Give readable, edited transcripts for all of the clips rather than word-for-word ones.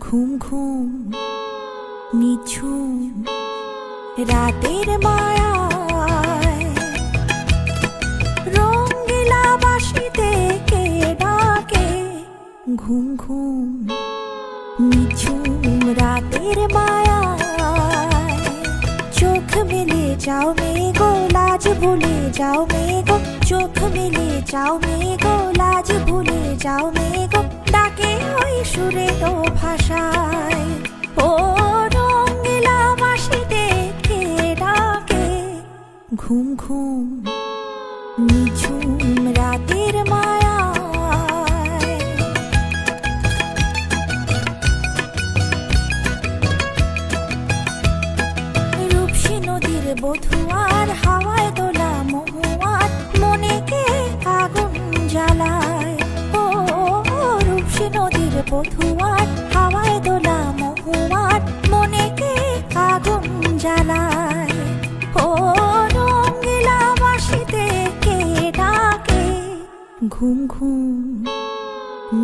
ঘুম ঘুম নিঝুম রাতের মায়ায় রঙিলা বাঁশিতে কে ডাকে। ঘুম ঘুম নিঝুম রাতের মায়ায় চোখ মেলে যাও মেঘো লাজ ভুলে যাও মেঘো। চোখ মেলে যাও মেঘো লাজ ভুলে যাও মেঘো। ডাকে ওই সুরের ভাষায় ও রঙিলা বাঁশিতে কে ডাকে। ঘুম ঘুম নিঝুম রাতের মায়ায়। রূপসী নদীর বধুয়ার হাওয়ায় দোলা মহুয়ার মনে কে আগুন জ্বালায়। ও রূপসী নদীর বধুয়ার হাওয়ায় দোলা মহুয়ার মনে কে আগুন জ্বালায়। ও রঙিলা বাঁশিতে কে ডাকে। ঘুম ঘুম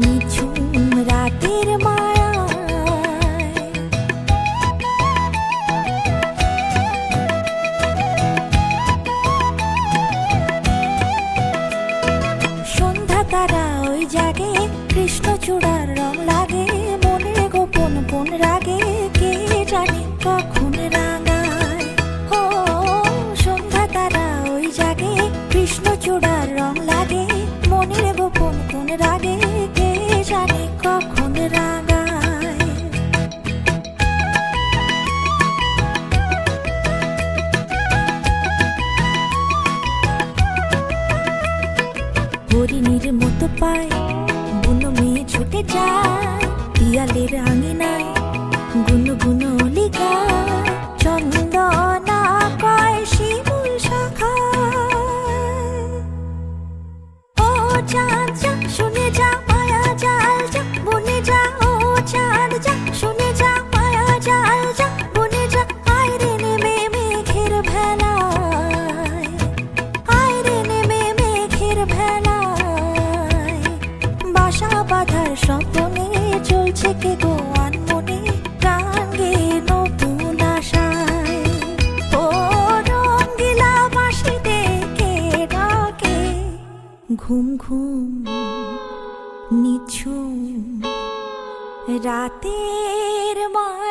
নিঝুম রাতের মায়ায়। সন্ধ্যা তারা ওই জাগে কৃষ্ণচূড়ার রং লাগে। মনে গোপন কোন রাগে কে জানে কখন রাঙায়। ও সন্ধ্যা তারা ওই জাগে কৃষ্ণচূড়ার রং লাগে। মনের গোপন কোন রাগে কে জানে কখন রাঙায়। হরিণীর মতো পায় বুনো মেয়ে ছুটে যায়। পিয়ালের আঙিনায় গুনো গুনো অলি গায়। চন্দনা কয় শিমুল শাখায়। ও চাঁদ যা শুনে যা মায়া জাল যা বনে যা। ও চাঁদ যা শুনে যা মায়া জাল যা বনে যা। আয় রে নেমে মেঘের ভেলায়। আয় রে নেমে মেঘের ভেলায়। বাসা বাঁধার স্বপ্নে চলছে কে গো আনমনে। গান গেয়ে নতুন আশায় ও রঙিলা বাঁশিতে কে ডাকে। ঘুম ঘুম নিঝুম রাতের মায়ায়।